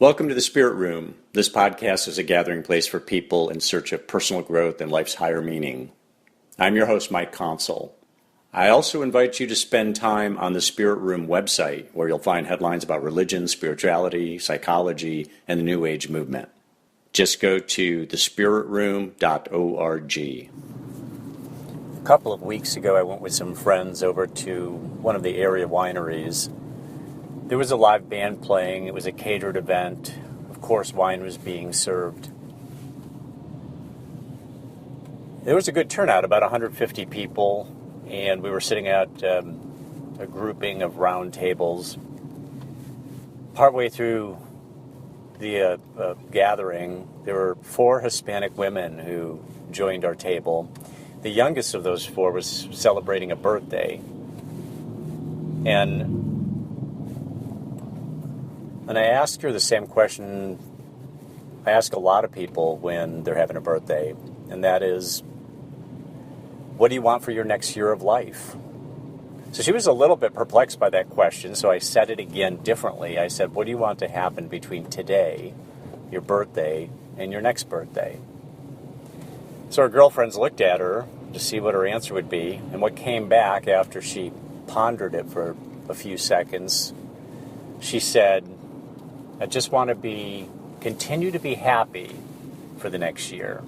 Welcome to the Spirit Room. This podcast is a gathering place for people in search of personal growth and life's higher meaning. I'm your host, Mike Consul. I also invite you to spend time on the Spirit Room website, where you'll find headlines about religion, spirituality, psychology, and the New Age movement. Just go to thespiritroom.org. A couple of weeks ago, I went with some friends over to one of the area wineries. There was a live band playing. It was a catered event. Of course, wine was being served. There was a good turnout, about 150 people, and we were sitting at a grouping of round tables. Partway through the gathering, there were 4 Hispanic women who joined our table. The youngest of those 4 was celebrating a birthday. And I asked her the same question I ask a lot of people when they're having a birthday, and that is, what do you want for your next year of life? So she was a little bit perplexed by that question, so I said it again differently. I said, what do you want to happen between today, your birthday, and your next birthday? So her girlfriends looked at her to see what her answer would be, and what came back after she pondered it for a few seconds, she said, I just want to continue to be happy for the next year.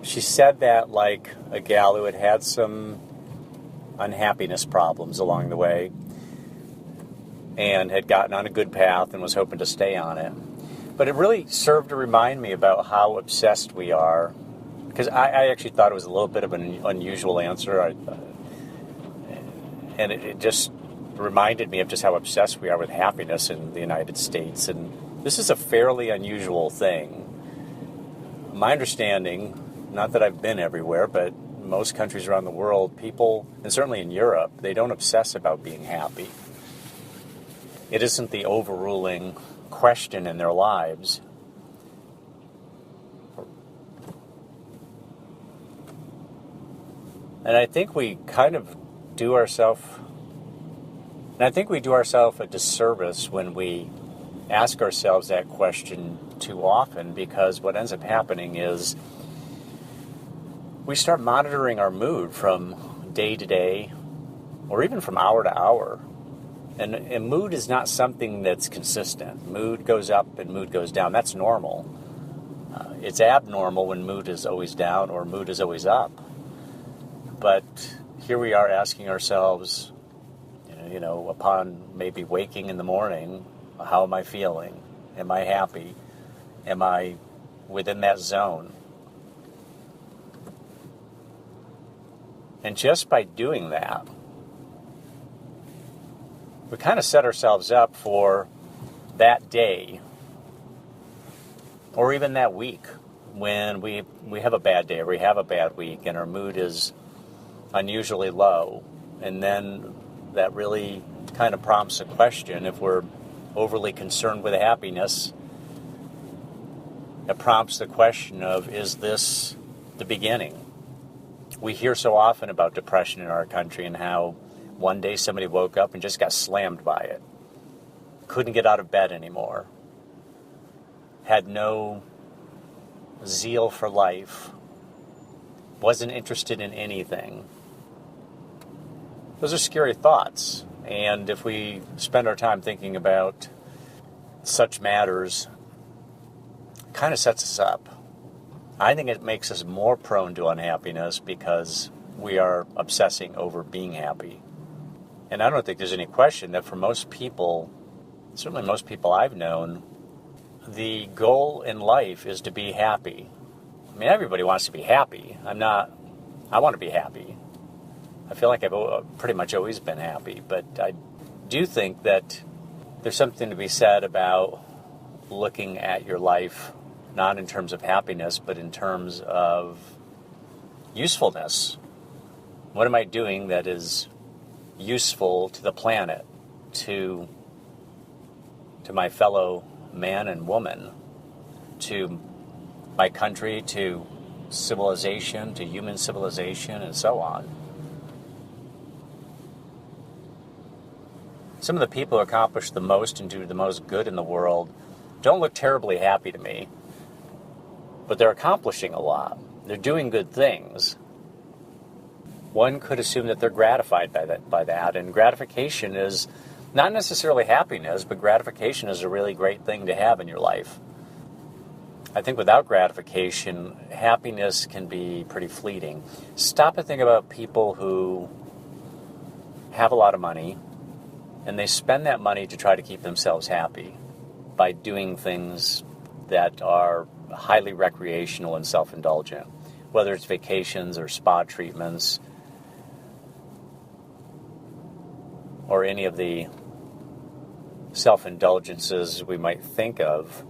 She said that like a gal who had had some unhappiness problems along the way and had gotten on a good path and was hoping to stay on it. But it really served to remind me about how obsessed we are, because I actually thought it was a little bit of an unusual answer, and it just reminded me of just how obsessed we are with happiness in the United States. And this is a fairly unusual thing. My understanding, not that I've been everywhere, but most countries around the world, people, and certainly in Europe, they don't obsess about being happy. It isn't the overruling question in their lives. And I think we kind of do ourselves a disservice when we ask ourselves that question too often, because what ends up happening is we start monitoring our mood from day to day or even from hour to hour. And mood is not something that's consistent. Mood goes up and mood goes down. That's normal. It's abnormal when mood is always down or mood is always up. But here we are asking ourselves, upon maybe waking in the morning, how am I feeling? Am I happy? Am I within that zone? And just by doing that, we kind of set ourselves up for that day or even that week when we have a bad day or we have a bad week and our mood is unusually low. And then that really kind of prompts a question. If we're overly concerned with happiness, it prompts the question of, is this the beginning? We hear so often about depression in our country and how one day somebody woke up and just got slammed by it. Couldn't get out of bed anymore. Had no zeal for life. Wasn't interested in anything. Those are scary thoughts. And if we spend our time thinking about such matters, it kind of sets us up. I think it makes us more prone to unhappiness because we are obsessing over being happy. And I don't think there's any question that for most people, certainly most people I've known, the goal in life is to be happy. I mean, everybody wants to be happy. I want to be happy. I feel like I've pretty much always been happy, but I do think that there's something to be said about looking at your life not in terms of happiness, but in terms of usefulness. What am I doing that is useful to the planet, to my fellow man and woman, to my country, to civilization, to human civilization, and so on? Some of the people who accomplish the most and do the most good in the world don't look terribly happy to me, but they're accomplishing a lot. They're doing good things. One could assume that they're gratified by that, and gratification is not necessarily happiness, but gratification is a really great thing to have in your life. I think without gratification, happiness can be pretty fleeting. Stop and think about people who have a lot of money, and they spend that money to try to keep themselves happy by doing things that are highly recreational and self-indulgent, whether it's vacations or spa treatments or any of the self-indulgences we might think of.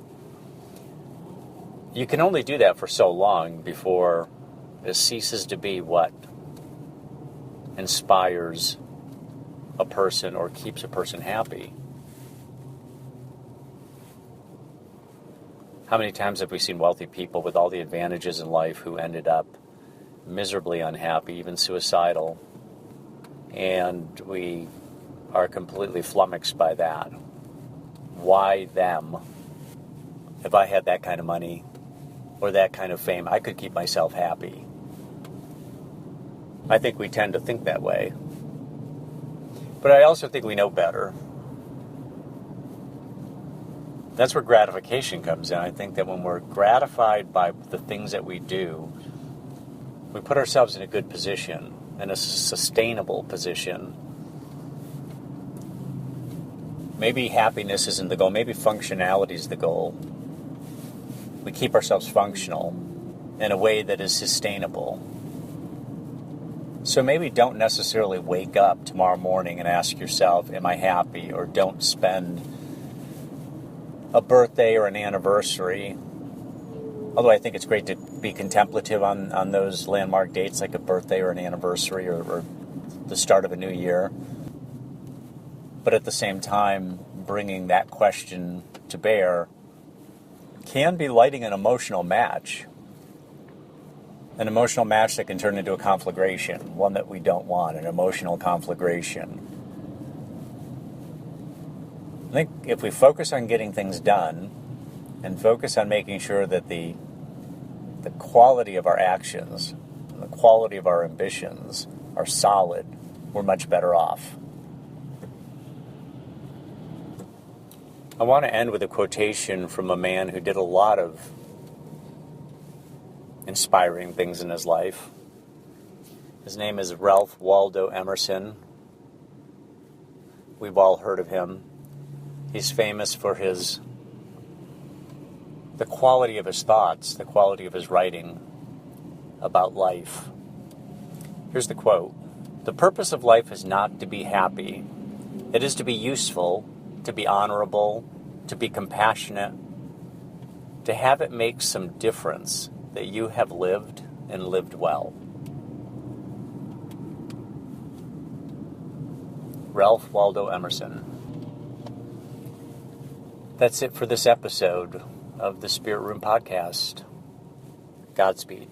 You can only do that for so long before it ceases to be what inspires a person or keeps a person happy. How many times have we seen wealthy people with all the advantages in life who ended up miserably unhappy, even suicidal, and we are completely flummoxed by that? Why them? If I had that kind of money or that kind of fame, I could keep myself happy. I think we tend to think that way. But I also think we know better. That's where gratification comes in. I think that when we're gratified by the things that we do, we put ourselves in a good position, in a sustainable position. Maybe happiness isn't the goal. Maybe functionality is the goal. We keep ourselves functional in a way that is sustainable. So maybe don't necessarily wake up tomorrow morning and ask yourself, am I happy? Or don't spend a birthday or an anniversary. Although I think it's great to be contemplative on those landmark dates, like a birthday or an anniversary or the start of a new year. But at the same time, bringing that question to bear can be lighting an emotional match. An emotional match that can turn into a conflagration, one that we don't want, an emotional conflagration. I think if we focus on getting things done and focus on making sure that the quality of our actions, the quality of our ambitions are solid, we're much better off. I want to end with a quotation from a man who did a lot of inspiring things in his life. His name is Ralph Waldo Emerson. We've all heard of him. He's famous for the quality of his thoughts, the quality of his writing about life. Here's the quote. "The purpose of life is not to be happy. It is to be useful, to be honorable, to be compassionate, to have it make some difference that you have lived and lived well." Ralph Waldo Emerson. That's it for this episode of the Spirit Room Podcast. Godspeed.